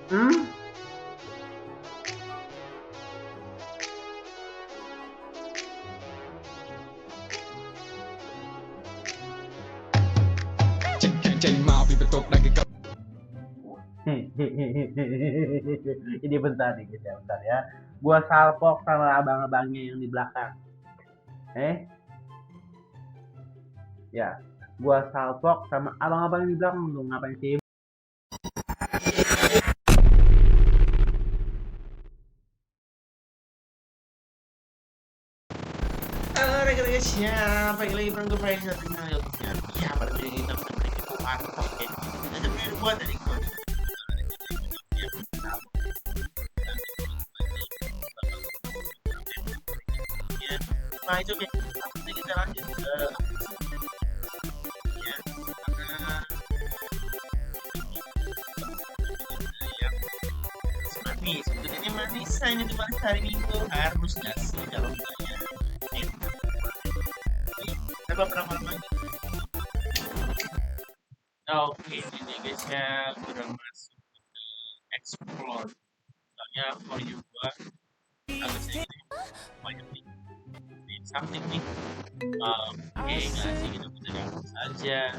Hmm? Ini bentar nih guys ya, bentar ya. Gua salpok sama abang-abangnya yang di belakang. Ya. Gua salpok sama abang-abang yang di belakang tuh ngapain sih? Halo rekan-rekan, siapa yang lagi pernah gue pengen kenal ya pada video ini kita mantap ya. Ada video buat dari gue. Nah itu oke. Langsung kita lanjut ke ya. Karena yang manis, sebetulnya manis. Ini tuh manis hari Minggu harus nggak sih kalau misalnya coba berapa lagi? Oke, ini guys ya udah masuk ke explore. Soalnya for you gua agak sedikit banyak nih something nih. Oke, nggak sih kita bisa langsung saja.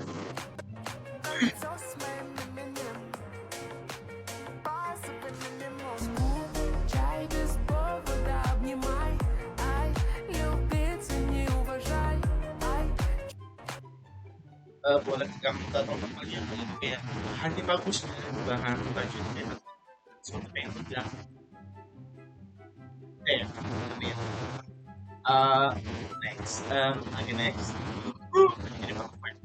Boleh kamu minta tolong kalian gitu ya. Hati bagus, bahan bajunya seperti yang bilang. Ya, ya. Next, lagi next. Ini perfect.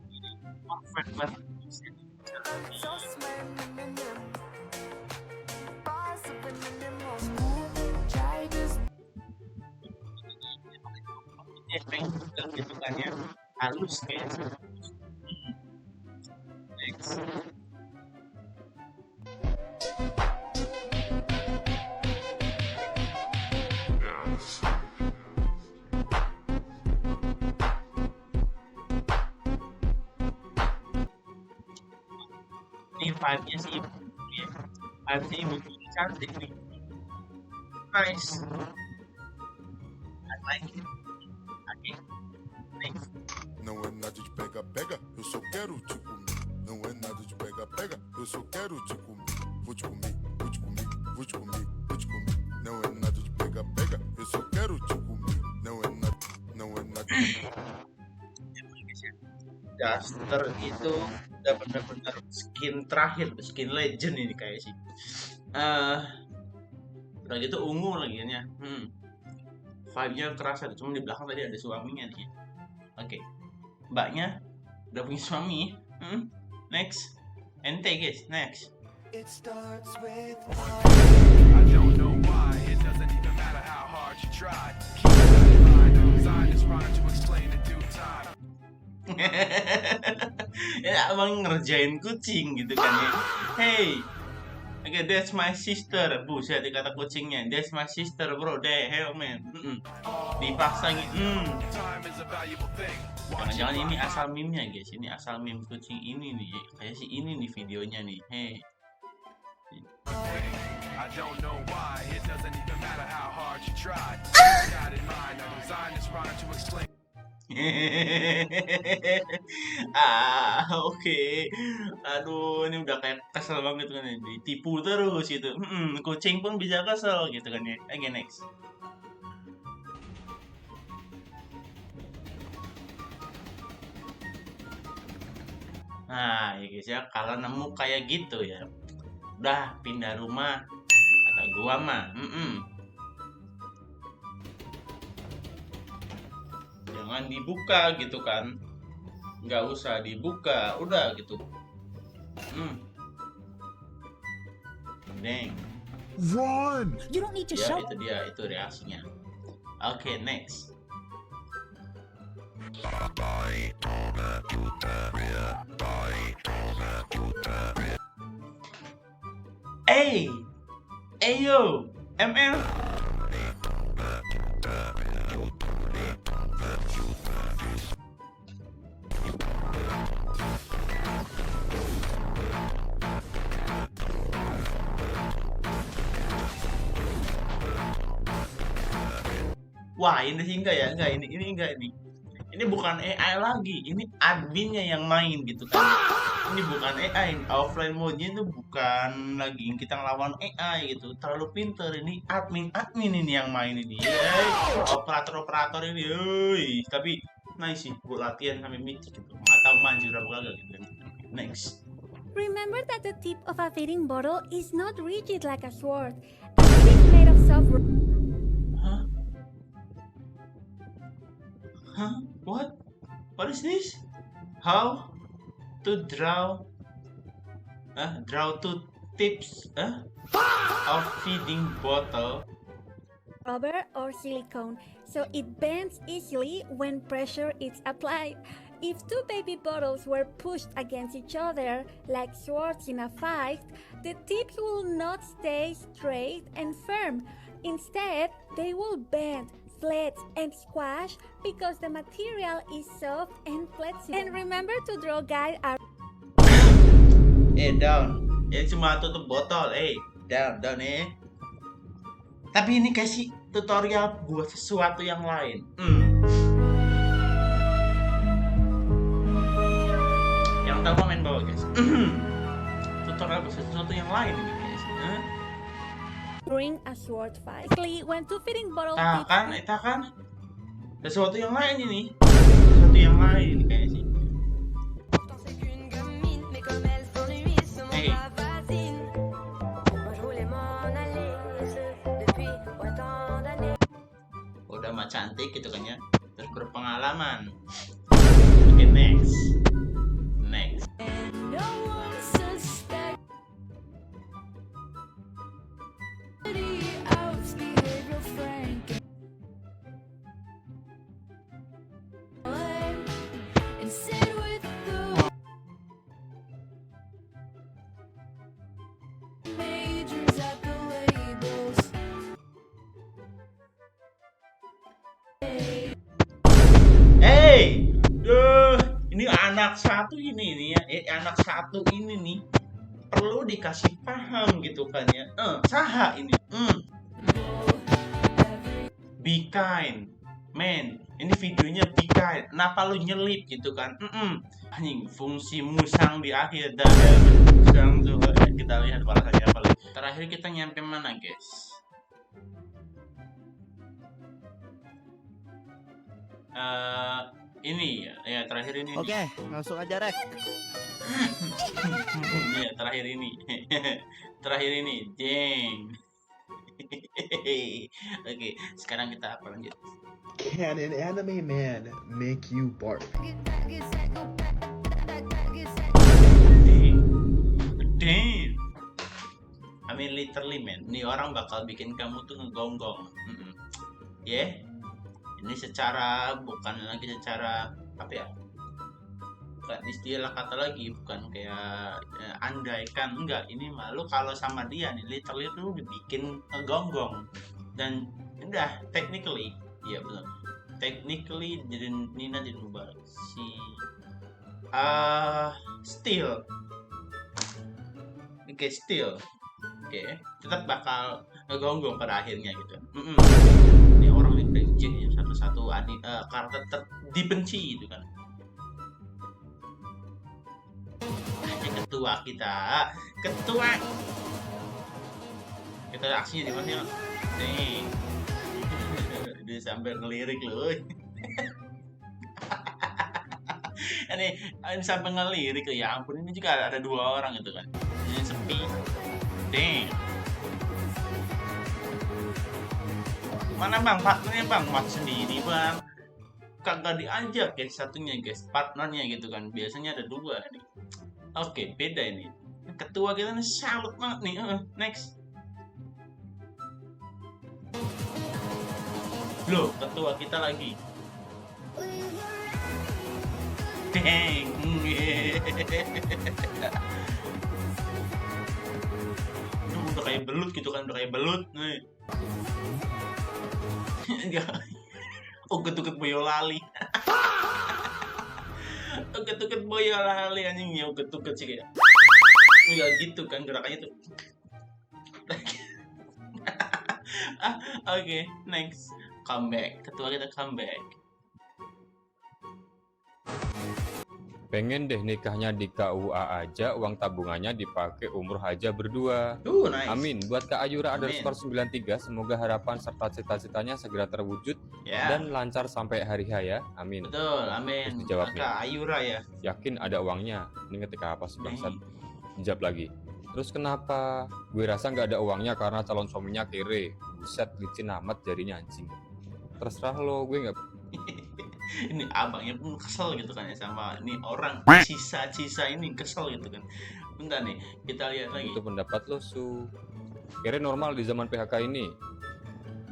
Ini perfect banget. Gitu kan ya, halus kayak next. Ini vibe-nya sih ibu ya. Vibe-nya ibu cantik nih. Nice. I like it. Okay. Next. Não é nada de pega-pega, eu só quero te comer. Não é nada de pega-pega, eu só quero te comer. Vou te comer, vou te comer, vou te comer, vou te comer. Não é nada de pega-pega, eu só quero te comer. Não é nada, não é nada. Duster itu udah benar-benar skin terakhir, skin legend ini kayak sih. Udah gitu ungu lagi ya. Vibe-nya kerasa, cuma di belakang tadi ada suaminya nih. Oke. Mbaknya udah punya suami. Next. Ente guys, next. It starts with I don't know why, it doesn't even matter how hard you try. Keep it in mind, design is trying to explain in due time. Ya abang ngerjain kucing gitu kan ya. Hey, okay, that's my sister. Buset dikata kucingnya. That's my sister bro. The hell man. Dipaksa gitu. Time is a valuable thing. Jangan-jangan ini asal meme-nya guys. Ini asal meme kucing ini nih. Kayak si ini nih videonya nih. Hey. I don't know why, it doesn't even matter how hard you try. Keep that in mind, design is trying to explain. Oke. Aduh, ini udah kayak kesel banget kan ya. Ditipu terus gitu. Kucing pun bisa kesel gitu kan ya. Oke, next. Nah, ya guys ya, kalau nemu kayak gitu ya, udah pindah rumah kata gua mah. Jangan dibuka gitu kan, nggak usah dibuka, udah gitu. Deng. Run! You don't need to Ya shout. itu dia, itu reaksinya. Oke, next. Hey, yo, ML. Wah, ini sih enggak ya, enggak ini enggak ini. Ini bukan AI lagi, ini adminnya yang main gitu kan. Ini bukan AI, offline mode-nya itu bukan lagi kita ngelawan AI gitu. Terlalu pinter, ini admin ini yang main ini. Operator ini, tapi nice sih buat latihan sampai mythic gitu. Nggak tahu manjur apa kagak gitu. Next. Remember that the tip of a feeding bottle is not rigid like a sword. It is made of soft. Huh? Huh? What? What is this? How to draw two tips of feeding bottle. Rubber or silicone, so it bends easily when pressure is applied. If two baby bottles were pushed against each other like swords in a fight, the tips will not stay straight and firm. Instead, they will bend, flex, and squash because the material is soft and flexible. And remember to draw guide our Down. Ini cuma tutup botol. Down Tapi ini kasih tutorial buat sesuatu yang lain. Yang tahu main bawah guys. Tutorial buat sesuatu yang lain ini guys. during a sword fight. When two feeding bottles Kita kan sesuatu yang lain ini. Sesuatu yang lain ini kayaknya sih. Udah mah cantik gitu kan ya. Terus berpengalaman. Oke, next. Ini anak satu ini nih ya, anak satu ini nih perlu dikasih paham gitu kan ya. Saha ini. Be kind, man. Ini videonya be kind. Kenapa lu nyelip gitu kan? Anjing, fungsi musang di akhir dan musang tuh. Kita lihat balasannya apa lagi. Terakhir kita nyampe mana, guys? Ini ya terakhir ini. Oke, langsung aja Rek. Iya terakhir ini. Terakhir ini, jeng. Oke, sekarang kita apa lanjut? Can an anime man make you bark? Damn. I mean literally man, ini orang bakal bikin kamu tuh ngegonggong. Ini secara bukan lagi secara apa ya? Bukan istilah kata lagi, bukan kayak andaikan, enggak. Ini malu kalau sama dia nih literally tuh dibikin ngegonggong. Dan udah technically, iya benar. Technically Nina didn't ubah si still. Oke, tetap bakal ngegonggong pada akhirnya gitu. Ini orang yang benci ya, satu-satu karakter dibenci gitu kan. Ketua kita aksinya di mana ya? Nih, dia sampai ngelirik loh. ini sampai ngelirik ya ampun, ini juga ada 2 orang gitu kan. Ini sepi. Mana bang partnernya bang? Mati sendiri bang. Kagak diajak guys satunya guys, partnernya gitu kan. Biasanya ada 2 nih. Oke, beda ini. Ketua kita nih salut banget nih. Next. Loh, ketua kita lagi. Dang. Udah kayak belut gitu kan, udah kayak belut nih. Uget-uget Boyolali. Uget-uget Boyolali anjing ya, uget-uget sih kayak. Enggak gitu kan gerakannya tuh. Oke, next. Comeback, ketua kita comeback. Pengen deh nikahnya di KUA aja, uang tabungannya dipakai umroh aja berdua. Nice. Amin. Buat Kak Ayura Amin. _93, semoga harapan serta cita-citanya segera terwujud Ya, dan lancar sampai hari H ya. Amin. betul, amin. Terus dijawab nih. Kak Ayura ya. Yakin ada uangnya? Ini ketika apa sih bangsat? Nih. Dijawab lagi. Terus kenapa? Gue rasa nggak ada uangnya karena calon suaminya kere. Buset, licin amat jarinya anjing. Terserah lo, gue nggak. Ini abangnya pun kesel gitu kan ya sama ini orang sisa-sisa ini kesel gitu kan. Bentar nih, kita lihat lagi. Itu pendapat lo, Su. Kere normal di zaman PHK ini.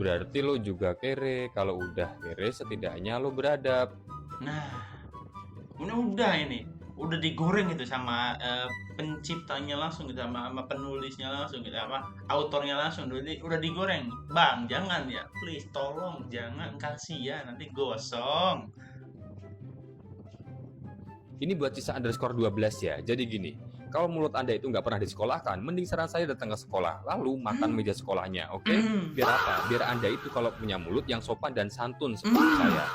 Berarti lo juga kere. Kalau udah kere, setidaknya lo beradab. Nah, udah ini, udah digoreng gitu sama penciptanya langsung gitu, sama penulisnya langsung gitu, sama autornya langsung, udah digoreng. Bang, jangan ya, please, tolong jangan, kasihan nanti gosong. Ini buat Cisa _12 ya. Jadi gini, kalau mulut Anda itu nggak pernah disekolahkan, mending saran saya datang ke sekolah, lalu makan meja sekolahnya, oke? Biar apa? Biar Anda itu kalau punya mulut yang sopan dan santun seperti saya.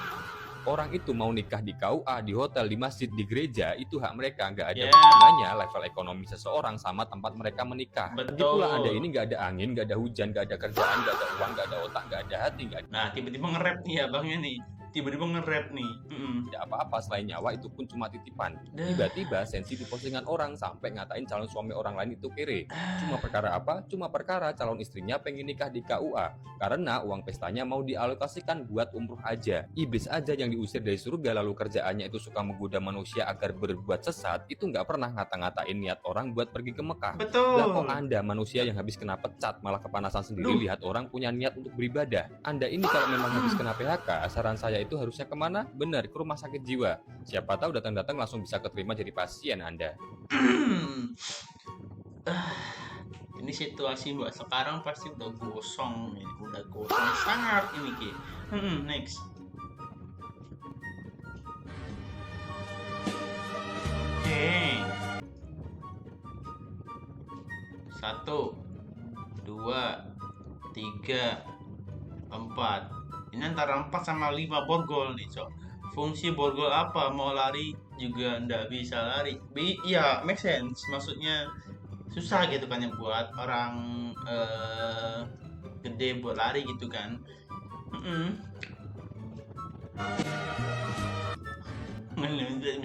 Orang itu mau nikah di KUA, di hotel, di masjid, di gereja, itu hak mereka. Nggak ada hubungannya level ekonomi seseorang sama tempat mereka menikah. Betul. Begitulah Anda ini nggak ada angin, nggak ada hujan, nggak ada kerjaan, nggak ada uang, nggak ada otak, nggak ada hati, nggak ada Nah, tiba-tiba nge-rap nih abangnya nih, tiba-tiba nge-rap nih. apa-apa selain nyawa, itu pun cuma titipan. Dah. Tiba-tiba sensi di postingan orang sampai ngatain calon suami orang lain itu kere. Cuma perkara apa? Cuma perkara calon istrinya pengen nikah di KUA karena uang pestanya mau dialokasikan buat umroh aja. Iblis aja yang diusir dari surga lalu kerjaannya itu suka menggoda manusia agar berbuat sesat, itu nggak pernah ngata-ngatain niat orang buat pergi ke Mekah. Betul. Lah kok Anda manusia yang habis kena pecat malah kepanasan sendiri lihat orang punya niat untuk beribadah. Anda ini kalau memang habis kena PHK, saran saya itu harusnya kemana? Bener, ke rumah sakit jiwa. Siapa tahu datang-datang langsung bisa keterima jadi pasien Anda. Ini situasi mbak sekarang pasti udah gosong, ini udah gosong sangat ini Ki. Next. Oke. 1, 2, 3, 4. Ini antara 4 sama 5 borgol nih, Cok. Fungsi borgol apa? Mau lari juga ndak bisa lari. Iya, make sense. Maksudnya susah gitu kan ya buat orang gede buat lari gitu kan.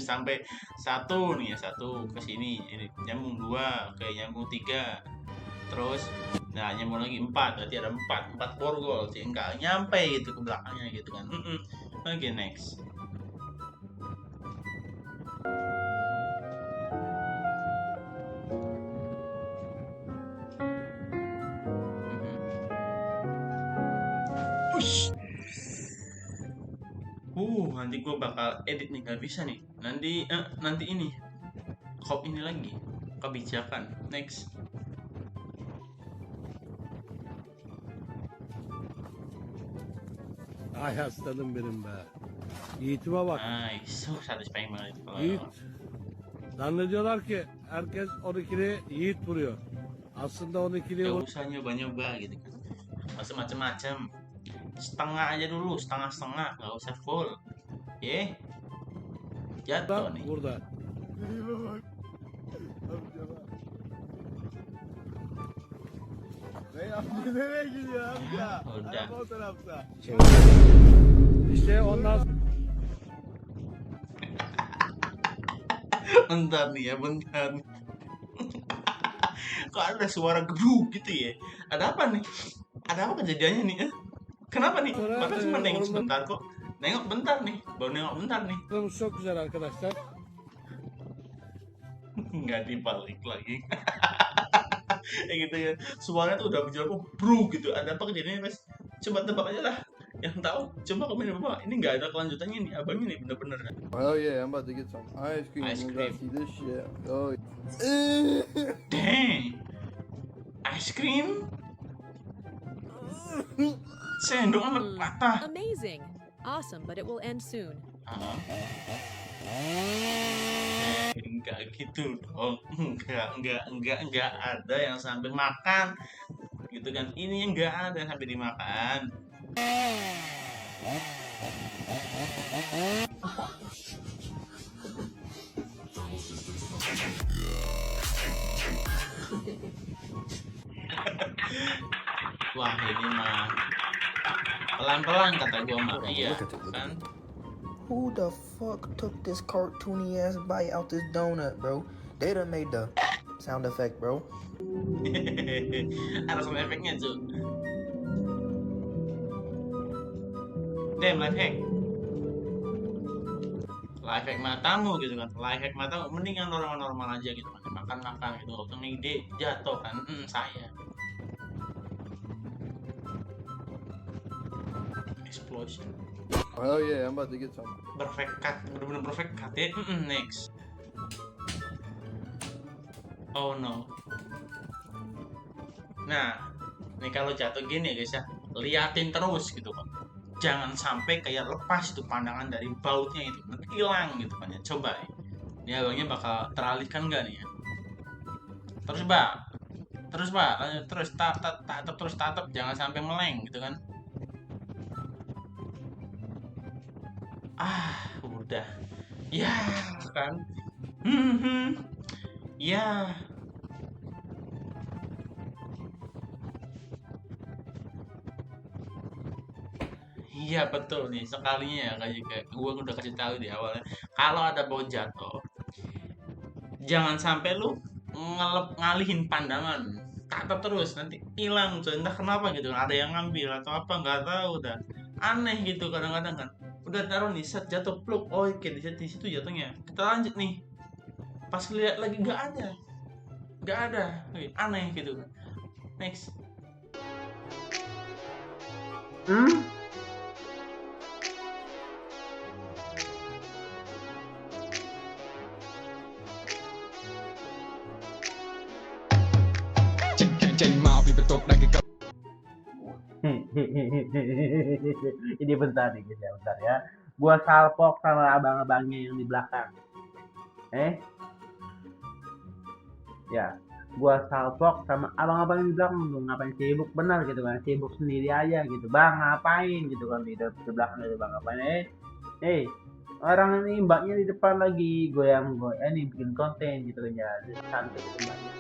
Sampai 1 nih ya, 1 ke sini, ini nyambung 2, oke nyambung 3. Terus nah nyambung lagi 4, berarti ada 4 borgol sih, enggak nyampe gitu ke belakangnya gitu kan. Oke, next. Nanti gue bakal edit nih, nggak bisa nih. Nanti ini kop ini lagi kebijakan. Next. Ay aslanım benim be. Yiğitime bak. Nice. Satisfying banget itu kalau Yiğit. Zannediyorlar ki herkes 12'li Yiğit vuruyor. Aslında 12'li gak usah nyoba-nyoba gitu kan. Masuk macem-macem. Setengah aja dulu, setengah-setengah, nggak usah full. Jatuh nih. burada. Nereye gidiyor amca? Udah. Araba o tarafta. İşte ondan Bentar nih ya, bentar. Kok ada suara geduk gitu ya? Ada apa nih? Ada apa kejadiannya nih? Kenapa nih? Bapak cuma nengok sebentar kok. Nengok bentar nih, baru nengok bentar nih. Programımız çok güzel arkadaşlar. Nggak dibalik lagi. Ya gitu ya. Suaranya tuh udah menjawab bro gitu. Ada apa kejadiannya mas? Coba tebak aja lah. Yang tahu, coba komen bapak. Ini nggak ada kelanjutannya nih, abangnya nih bener-bener. Oh yeah, I'm about to get some ice cream. Ice I'm cream. gonna see this shit. Oh. Dang. Ice cream? Sendok amat patah. Amazing. Awesome, but it will end soon. Enggak gitu dong. Enggak ada yang sambil makan gitu kan. Ini enggak ada yang sambil dimakan. Wah ini mah pelan-pelan kata gua mah, iya kan. Who the fuck took this cartoony ass bite out this donut, bro? They done made the sound effect, bro. Ada sound efeknya cuy. Damn, life hack. Life hack matamu gitu kan. Life hack matamu mendingan normal-normal aja gitu kan. Makan-makan gitu. Waktu ngide jatuh kan. Saya. Explosion. Oh yeah, I'm about to get some. Perfect cut, bener-bener perfect cut ya. Next. Oh no. Nah, nih kalau jatuh gini guys ya, liatin terus gitu kan. Jangan sampai kayak lepas itu pandangan dari bautnya itu, nanti hilang gitu kan ya. Coba ya. Ini abangnya bakal teralihkan nggak nih ya? Terus lanjut terus tatap terus tatap, jangan sampai meleng gitu kan. Udah. Ya kan. Ya. Iya betul nih, sekalinya ya kayak gue udah kasih tahu di awalnya, kalau ada bau jatuh jangan sampai lu ngalihin pandangan, tatap terus, nanti hilang tuh, entah kenapa gitu, ada yang ngambil atau apa nggak tahu, udah aneh gitu kadang-kadang kan. Udah taruh nih, set jatuh pluk, oh oke di situ jatuhnya, kita lanjut nih, pas lihat lagi nggak ada, aneh gitu kan. Next. Ini bentar nih guys ya, bentar ya. Gua salpok sama abang-abangnya yang di belakang. Ya, gua salpok sama abang-abang yang di belakang tuh, ngapain sibuk benar gitu kan, sibuk sendiri aja gitu. Bang ngapain gitu kan di belakang itu, bang ngapain? Orang ini mbaknya di depan lagi goyang nih bikin konten gitu kan ya, santai gitu mbaknya.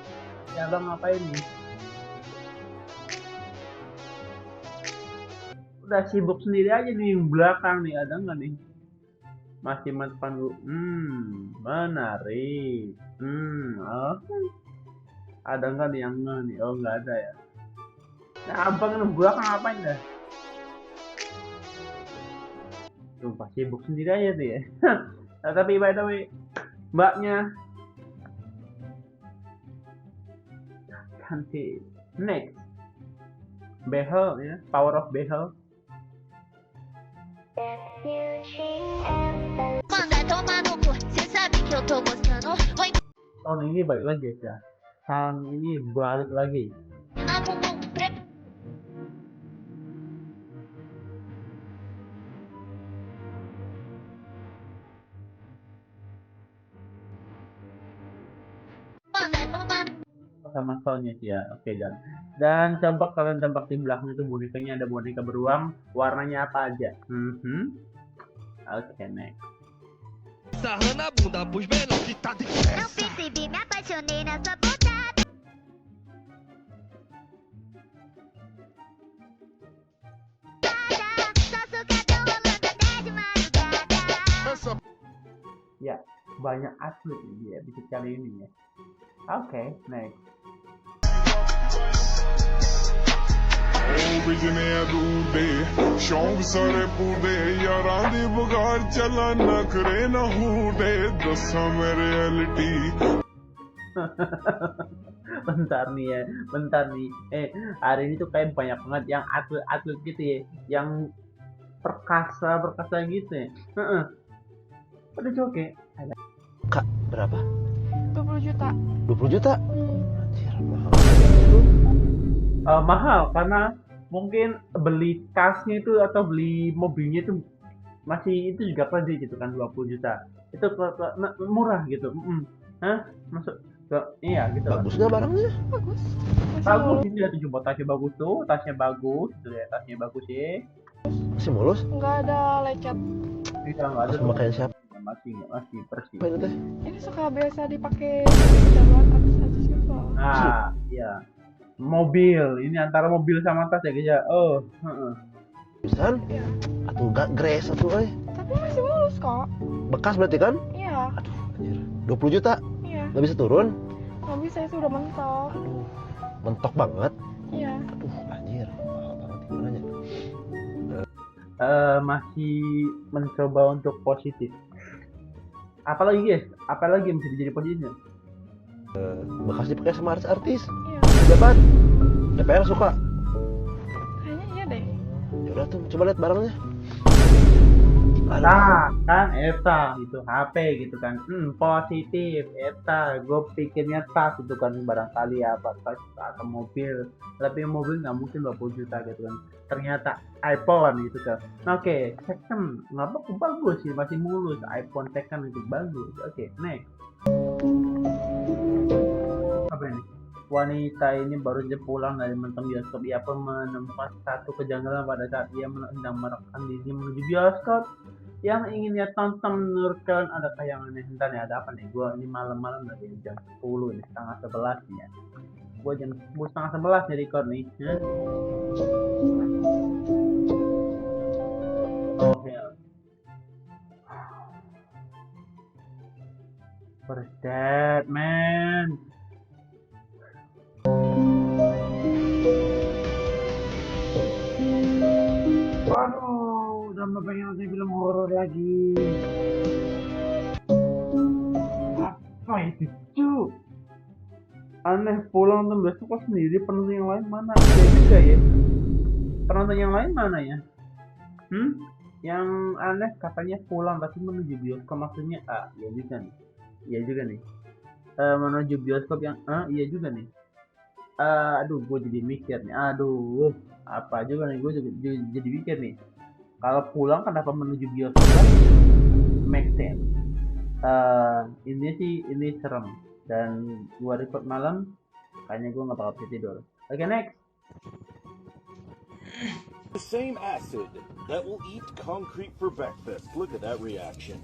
Ya bang ngapain nih? Udah sibuk sendiri aja di belakang nih, ada nggak nih? Masih depan dulu. Menarik. Ada nggak nih yang nggak nih? Oh nggak ada ya. Nah abang di belakang ngapain dah? Sumpah sibuk sendiri aja tuh ya. Nah, tapi by the way, mbaknya cantik. Next, behel ya, power of behel. Tahun ini balik lagi ya. Tahun ini balik lagi. Sama soundnya sih ya, oke dan coba kalian tebak di belakang itu bonekanya, ada boneka beruang, warnanya apa aja? Oke, next. Ya, banyak atlet ya bisa kali ini ya. Oke, next. bentar nih hari ini tuh kayak banyak banget yang atlet gitu ya, yang perkasa gitu ya. Udah joget. Kak, berapa? 20 juta. 20 juta? Anjir, mahal. Mahal karena mungkin beli tasnya itu atau beli mobilnya itu masih itu juga pasti gitu kan, 20 juta. Itu murah gitu. Masuk Iya gitu lah. Bagus nggak barangnya? Bagus. Bagus ini ya 7 bot tasnya bagus tuh, tasnya bagus, gitu ya, tasnya bagus sih. Masih mulus? Nggak ada lecet. Tidak nggak ada. Sama kayak siapa? Masih bersih. Apa ini teh? Ini suka biasa dipakai jagoan artis-artis gitu. Nah, iya. Mobil, ini antara mobil sama tas ya guys ya. Oh, heeh. Pisan? Iya. Atau enggak gres atau Tapi masih mulus kok. bekas berarti kan? Iya. Aduh, anjir. 20 juta? Iya. Nggak bisa turun? Nggak bisa, itu udah mentok. Aduh, mentok banget. Iya. Aduh, anjir. Mahal banget gimana ya? Masih mencoba untuk positif. Apalagi guys, apalagi yang bisa jadi positifnya? Bekas dipakai sama artis-artis. Iya. Pejabat. DPR suka. Kayaknya iya deh. Ya udah tuh, coba lihat barangnya. Nah, kan eta gitu HP gitu kan. Positif eta. Gue pikirnya tas itu kan barangkali apa tas atau mobil. Tapi mobil nggak mungkin 20 juta gitu kan. Ternyata iPhone gitu kan. Oke, second. Nggak apa bagus sih, masih mulus. iPhone second itu bagus. Oke, next. Apa ini? Wanita ini baru saja pulang dari menonton bioskop. Ia pun menemukan satu kejanggalan pada saat ia sedang merekam diri menuju bioskop yang ingin dia tonton. Menurut kalian ada tayangan aneh? Bentar nih, ada apa nih? Gua ini malam-malam dari jam 10 ini, setengah 11 nih ya. Gua jam 10 setengah 11 nih record nih. Oh hell. What is that, man? Waduh, udah pengen nonton film horor lagi. Apa itu, cu? Aneh, pulang nonton bioskop kok sendiri, penonton yang lain mana? Iya juga ya. Penonton yang lain mana ya? Yang aneh katanya pulang tapi menuju bioskop, maksudnya iya juga nih. Iya juga nih. Menuju bioskop yang iya juga nih. Aduh, gue jadi mikir nih. Aduh, apa juga nih, gue jadi mikir nih. Kalau pulang kenapa menuju bioskop kan? Make sense. Ini serem. Dan gue record malam, kayaknya gue nggak bakal bisa tidur. Oke, next. The same acid that will eat concrete for breakfast, look at that reaction,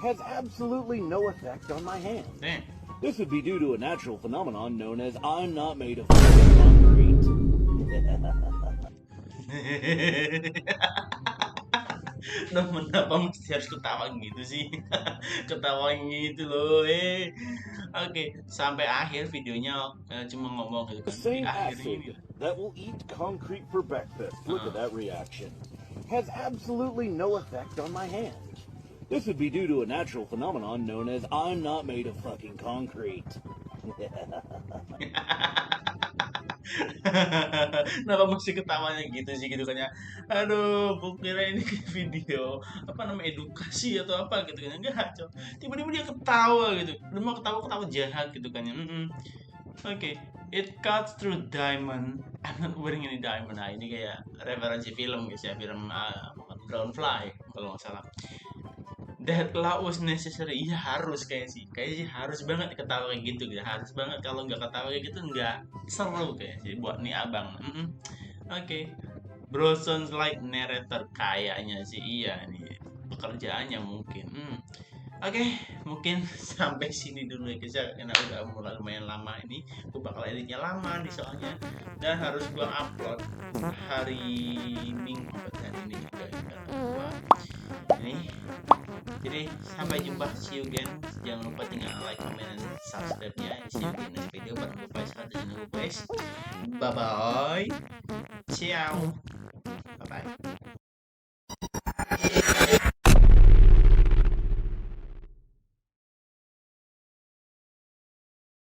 has absolutely no effect on my hand. Damn. This would be due to a natural phenomenon known as I'm not made of concrete. Nah, kenapa mesti harus ketawa gitu sih? Ketawa gitu loh, Oke, sampai akhir videonya cuma ngomong gitu The kan. Di same akhir acid ini. that will eat concrete for breakfast, look at that reaction, has absolutely no effect on my hand. This would be due to a natural phenomenon known as I'm not made of fucking concrete. Kenapa mesti ketawanya gitu sih gitu kan ya? Aduh, gue kira ini video apa namanya edukasi atau apa gitu kan? Enggak, cok. Tiba-tiba dia ketawa gitu. Lu mau ketawa jahat gitu kan ya? Oke, it cuts through diamond. I'm not wearing any diamond. Nah, ini kayak referensi film guys ya, film Dragonfly kalau nggak salah. That law was necessary. Iya harus kayaknya sih harus banget ketawa kayak gitu gitu. Harus banget, kalau nggak ketawa kayak gitu nggak seru kayaknya sih buat nih abang. Oke. Bro sounds like narrator, kayaknya sih iya nih pekerjaannya mungkin. Oke, mungkin sampai sini dulu ya guys ya, karena udah mulai lumayan lama ini. Gue bakal editnya lama nih soalnya, dan harus gua upload hari Minggu hari ini juga karena gua ini. Jadi sampai jumpa, see you again. Jangan lupa tinggal like, comment, dan subscribe-nya. See you again next video bareng gue Faiz dan gue Bye bye. Ciao. Bye bye.